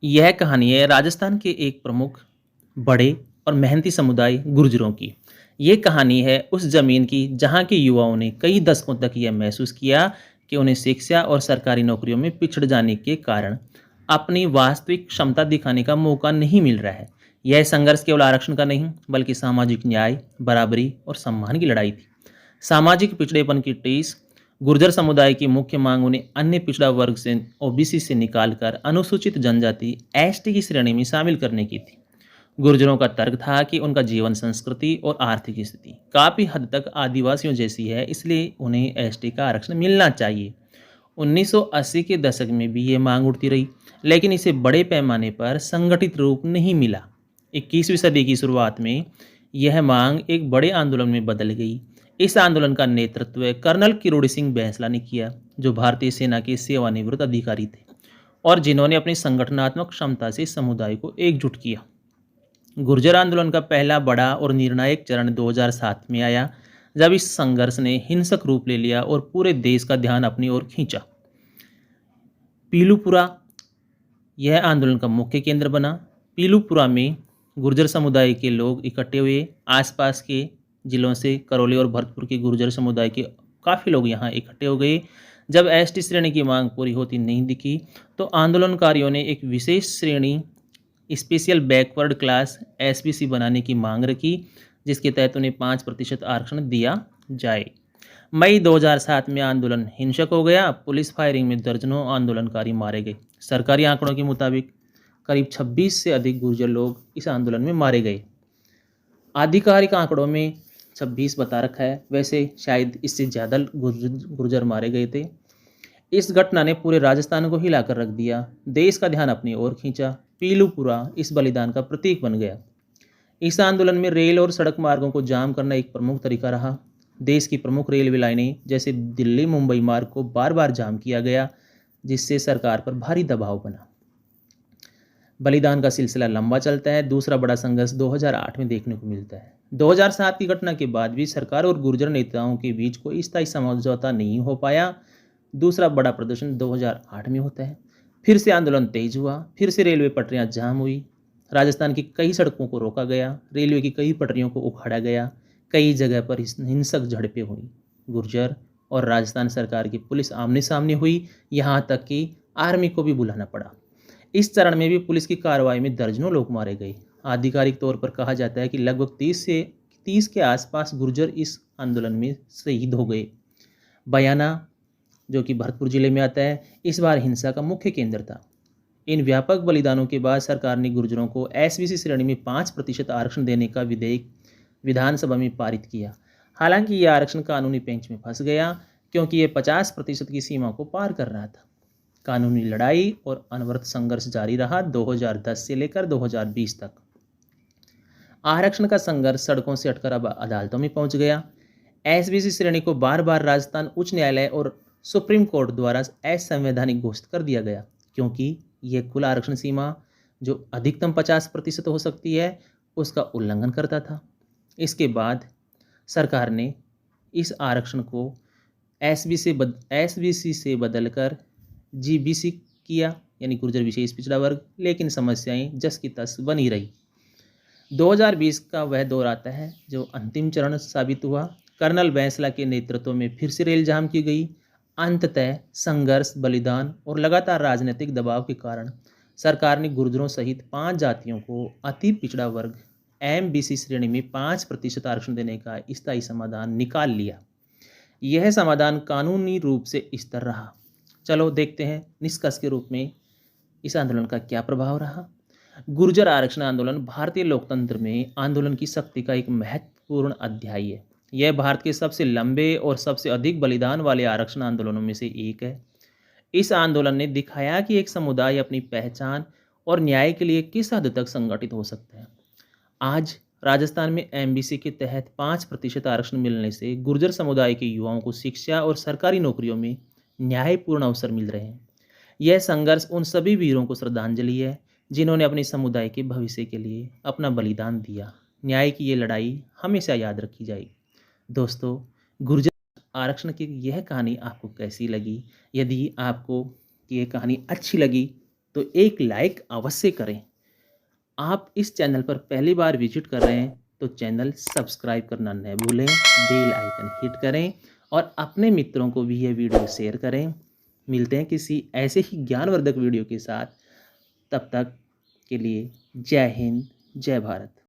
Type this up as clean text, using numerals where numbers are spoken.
यह कहानी है राजस्थान के एक प्रमुख, बड़े और मेहनती समुदाय गुर्जरों की। ये कहानी है उस ज़मीन की जहाँ के युवाओं ने कई दशकों तक यह महसूस किया कि उन्हें शिक्षा और सरकारी नौकरियों में पिछड़ जाने के कारण अपनी वास्तविक क्षमता दिखाने का मौका नहीं मिल रहा है। यह संघर्ष केवल आरक्षण का नहीं, बल्कि सामाजिक न्याय, बराबरी और सम्मान की लड़ाई थी। सामाजिक पिछड़ेपन की टीस गुर्जर समुदाय की मुख्य मांग उन्हें अन्य पिछड़ा वर्ग से ओबीसी से निकालकर अनुसूचित जनजाति एसटी की श्रेणी में शामिल करने की थी। गुर्जरों का तर्क था कि उनका जीवन संस्कृति और आर्थिक स्थिति काफ़ी हद तक आदिवासियों जैसी है, इसलिए उन्हें एसटी का आरक्षण मिलना चाहिए। 1980 के दशक में भी ये मांग उठती रही, लेकिन इसे बड़े पैमाने पर संगठित रूप नहीं मिला। 21वीं सदी की शुरुआत में यह मांग एक बड़े आंदोलन में बदल गई। इस आंदोलन का नेतृत्व कर्नल किरोड़ी सिंह बैंसला ने किया, जो भारतीय सेना के सेवानिवृत्त अधिकारी थे और जिन्होंने अपनी संगठनात्मक क्षमता से समुदाय को एकजुट किया। गुर्जर आंदोलन का पहला बड़ा और निर्णायक चरण 2007 में आया, जब इस संघर्ष ने हिंसक रूप ले लिया और पूरे देश का ध्यान अपनी ओर खींचा। पीलूपुरा यह आंदोलन का मुख्य केंद्र बना। पीलूपुरा में गुर्जर समुदाय के लोग इकट्ठे हुए। आसपास के जिलों से करौली और भरतपुर के गुर्जर समुदाय के काफ़ी लोग यहाँ इकट्ठे हो गए। जब एसटी श्रेणी की मांग पूरी होती नहीं दिखी, तो आंदोलनकारियों ने एक विशेष श्रेणी, स्पेशल बैकवर्ड क्लास एसबीसी बनाने की मांग रखी, जिसके तहत उन्हें 5% आरक्षण दिया जाए। मई 2007 में आंदोलन हिंसक हो गया। पुलिस फायरिंग में दर्जनों आंदोलनकारी मारे गए। सरकारी आंकड़ों के मुताबिक करीब 26 से अधिक गुर्जर लोग इस आंदोलन में मारे गए। आधिकारिक आंकड़ों में 26 बता रखा है, वैसे शायद इससे ज़्यादा गुर्जर मारे गए थे। इस घटना ने पूरे राजस्थान को हिलाकर रख दिया। देश का ध्यान अपनी ओर खींचा। पीलूपुरा इस बलिदान का प्रतीक बन गया। इस आंदोलन में रेल और सड़क मार्गों को जाम करना एक प्रमुख तरीका रहा। देश की प्रमुख रेलवे लाइनें जैसे दिल्ली मुंबई मार्ग को बार बार जाम किया गया, जिससे सरकार पर भारी दबाव बना। बलिदान का सिलसिला लंबा चलता है। दूसरा बड़ा संघर्ष 2008 में देखने को मिलता है। 2007 की घटना के बाद भी सरकार और गुर्जर नेताओं के बीच कोई स्थायी समझौता नहीं हो पाया। दूसरा बड़ा प्रदर्शन 2008 में होता है। फिर से आंदोलन तेज हुआ। फिर से रेलवे पटरियां जाम हुई। राजस्थान की कई सड़कों को रोका गया। रेलवे की कई पटरियों को उखाड़ा गया। कई जगह पर हिंसक झड़पें हुई। गुर्जर और राजस्थान सरकार की पुलिस आमने सामने हुई। यहाँ तक कि आर्मी को भी बुलाना पड़ा। इस चरण में भी पुलिस की कार्रवाई में दर्जनों लोग मारे गए। आधिकारिक तौर पर कहा जाता है कि लगभग 30 के आसपास गुर्जर इस आंदोलन में शहीद हो गए। बयाना, जो कि भरतपुर जिले में आता है, इस बार हिंसा का मुख्य केंद्र था। इन व्यापक बलिदानों के बाद सरकार ने गुर्जरों को एसबीसी श्रेणी में 5% आरक्षण देने का विधेयक विधानसभा में पारित किया। हालांकि यह आरक्षण कानूनी पेंच में फंस गया, क्योंकि यह 50% की सीमा को पार कर रहा था। कानूनी लड़ाई और अनवरत संघर्ष जारी रहा 2010 से लेकर 2020 तक। आरक्षण का संघर्ष सड़कों से हटकर अब अदालतों में पहुंच गया। एसबीसी श्रेणी को बार बार राजस्थान उच्च न्यायालय और सुप्रीम कोर्ट द्वारा असंवैधानिक घोषित कर दिया गया, क्योंकि यह कुल आरक्षण सीमा, जो अधिकतम 50% हो सकती है, उसका उल्लंघन करता था। इसके बाद सरकार ने इस आरक्षण को एसबीसी से बदलकर जीबीसी किया, यानी गुर्जर विशेष पिछड़ा वर्ग, लेकिन समस्याएं जस की तस बनी रही। 2020 का वह दौर आता है जो अंतिम चरण साबित हुआ। कर्नल बैंसला के नेतृत्व में फिर से रेल जाम की गई। अंततः संघर्ष, बलिदान और लगातार राजनीतिक दबाव के कारण सरकार ने गुर्जरों सहित 5 जातियों को अति पिछड़ा वर्ग एमबीसी श्रेणी में 5% आरक्षण देने का स्थायी समाधान निकाल लिया। यह समाधान कानूनी रूप से स्थिर रहा। चलो देखते हैं निष्कर्ष के रूप में इस आंदोलन का क्या प्रभाव रहा। गुर्जर आरक्षण आंदोलन भारतीय लोकतंत्र में आंदोलन की शक्ति का एक महत्वपूर्ण अध्याय है। यह भारत के सबसे लंबे और सबसे अधिक बलिदान वाले आरक्षण आंदोलनों में से एक है। इस आंदोलन ने दिखाया कि एक समुदाय अपनी पहचान और न्याय के लिए किस हद तक संगठित हो सकता है। आज राजस्थान में एमबीसी के तहत 5% आरक्षण मिलने से गुर्जर समुदाय के युवाओं को शिक्षा और सरकारी नौकरियों में न्यायपूर्ण अवसर मिल रहे हैं। यह संघर्ष उन सभी वीरों को श्रद्धांजलि है, जिन्होंने अपने समुदाय के भविष्य के लिए अपना बलिदान दिया। न्याय की ये लड़ाई हमेशा याद रखी जाएगी। दोस्तों, गुर्जर आरक्षण की यह कहानी आपको कैसी लगी? यदि आपको ये कहानी अच्छी लगी तो एक लाइक अवश्य करें। आप इस चैनल पर पहली बार विजिट कर रहे हैं तो चैनल सब्सक्राइब करना न भूलें, बेल आइकन हिट करें और अपने मित्रों को भी यह वीडियो शेयर करें। मिलते हैं किसी ऐसे ही ज्ञानवर्धक वीडियो के साथ, तब तक के लिए जय हिंद, जय भारत।